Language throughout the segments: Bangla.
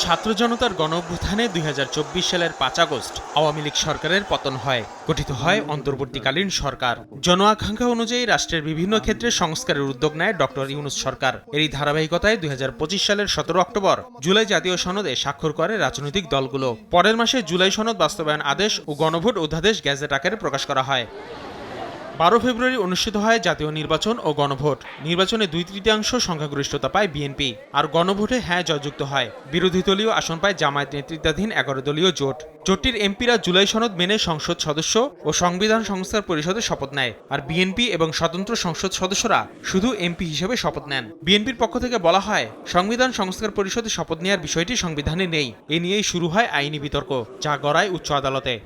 ছাত্র জনতার গণঅভ্যুত্থানে ২০২৪ সালের ৫ আগস্ট আওয়ামী লীগ সরকারের পতন হয়, গঠিত হয় অন্তর্বর্তীকালীন সরকার। জন আকাঙ্ক্ষা অনুযায়ী রাষ্ট্রের বিভিন্ন ক্ষেত্রে সংস্কারের উদ্যোগ নেয় ডক্টর ইউনূস সরকার। এরই ধারাবাহিকতায় ২০২৫ সালের ১৭ অক্টোবর জুলাই জাতীয় সনদে স্বাক্ষর করে রাজনৈতিক দলগুলো। পরের মাসে জুলাই সনদ বাস্তবায়ন আদেশ ও গণভোট অধ্যাদেশ গেজেট আকারে প্রকাশ করা হয়। ১২ ফেব্রুয়ারি অনুষ্ঠিত হয় জাতীয় নির্বাচন ও গণভোট। নির্বাচনে ২/৩ সংখ্যাগরিষ্ঠতা পায় বিএনপি, আর গণভোটে হ্যাঁ জয়যুক্ত হয়। বিরোধী দলীয় আসন পায় জামায়াত নেতৃত্বাধীন ১১ দলীয় জোট। জোটটির এমপিরা জুলাই সনদ মেনে সংসদ সদস্য ও সংবিধান সংস্কার পরিষদে শপথ নেয়, আর বিএনপি এবং স্বতন্ত্র সংসদ সদস্যরা শুধু এমপি হিসেবে শপথ নেন। বিএনপির পক্ষ থেকে বলা হয়, সংবিধান সংস্কার পরিষদে শপথ নেওয়ার বিষয়টি সংবিধানে নেই। এ নিয়েই শুরু হয় আইনি বিতর্ক, যা গড়ায় উচ্চ আদালতে।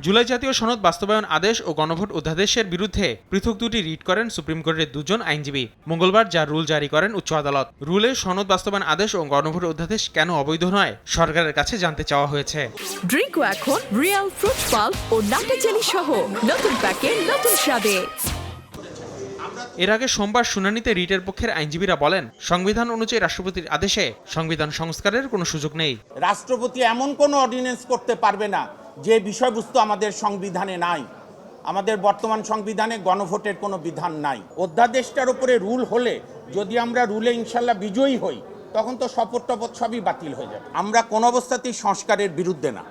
জুলাই জাতীয় সনদ বাস্তবায়ন আদেশ ও গণভোট অধ্যাদেশের বিরুদ্ধে পৃথক দুটি রিট করেন সুপ্রিম কোর্টের দুজন আইনজীবী। মঙ্গলবার যা রুল জারি করেন উচ্চ আদালত। রুলে সনদ বাস্তবায়ন আদেশ ও গণভোট অধ্যাদেশ কেন অবৈধ নয়, সরকারের কাছে জানতে চাওয়া হয়েছে। ড্রিঙ্কো এখন রিয়েল ফ্রুট পাল্প ও নাটা জেলি সহ নতুন প্যাকে নতুন স্বাদে। এর আগে সোমবার শুনানিতে রিটের পক্ষের আইনজীবীরা বলেন, সংবিধান অনুযায়ী রাষ্ট্রপতির আদেশে সংবিধান সংস্কারের কোনো সুযোগ নেই। রাষ্ট্রপতি এমন কোনো অর্ডিন্যান্স করতে পারবে না যে বিষয়বস্তু আমাদের সংবিধানে নাই। আমাদের বর্তমান সংবিধানে গণভোটের কোনো বিধান নাই। অধ্যাদেশটার উপরে রুল হলে, যদি আমরা রুলে ইনশাল্লাহ বিজয়ী হই, তখন তো শপথ টপথ সবই বাতিল হয়ে যাবে। আমরা কোনো অবস্থাতেই সংস্কারের বিরুদ্ধে না,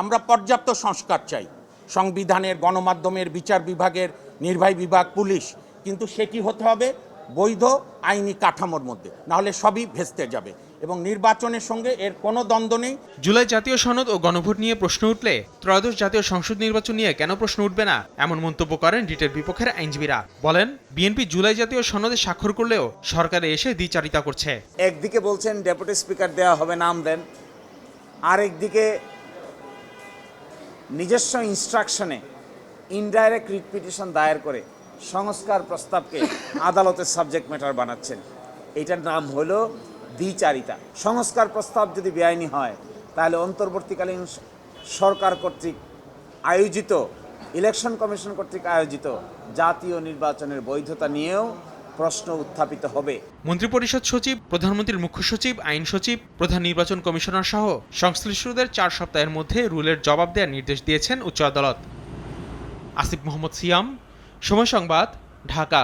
আমরা পর্যাপ্ত সংস্কার চাই। সংবিধানের, গণমাধ্যমের, বিচার বিভাগের, নির্বাহী বিভাগ, পুলিশ, কিন্তু সেটি হতে হবে বৈধ আইনি কাঠামোর মধ্যে, নাহলে সবই ভেস্তে যাবে এবং নির্বাচনের সঙ্গে এর কোনো দ্বন্দ্ব নেই। জুলাই জাতীয় সনদ ও গণভোট নিয়ে প্রশ্ন উঠলে ত্রয়োদশ জাতীয় সংসদ নির্বাচন নিয়ে কেন প্রশ্ন উঠবে না, এমন মন্তব্য করেন রিটের বিপক্ষের আইনজীবীরা। বলেন, বিএনপি জুলাই জাতীয় সনদে স্বাক্ষর করলেও সরকারে এসে দ্বিচারিতা করছে। একদিকে বলছেন ডেপুটি স্পিকার দেওয়া হবে, নাম দেন, আরেকদিকে নিজস্ব ইনস্ট্রাকশনে ইনডাইরেক্ট রিট পিটিশন দায়ের করে সংস্কার প্রস্তাবকে আদালতের সাবজেক্ট ম্যাটার বানাচ্ছেন। এটার নাম হলো দ্বিচারিতা। সংস্কার প্রস্তাব যদি বেআইনি হয়, তাহলে অন্তর্বর্তীকালীন সরকার কর্তৃক আয়োজিত, ইলেকশন কমিশন কর্তৃক আয়োজিত জাতীয় নির্বাচনের বৈধতা নিয়েও প্রশ্ন উত্থাপিত হবে। মন্ত্রিপরিষদ সচিব, প্রধানমন্ত্রীর মুখ্য সচিব, আইন সচিব, প্রধান নির্বাচন কমিশনার সহ সংশ্লিষ্টদের ৪ সপ্তাহের মধ্যে রুলের জবাব দেওয়ার নির্দেশ দিয়েছেন উচ্চ আদালত। আসিফ মোহাম্মদ সিয়াম, সময় সংবাদ, ঢাকা।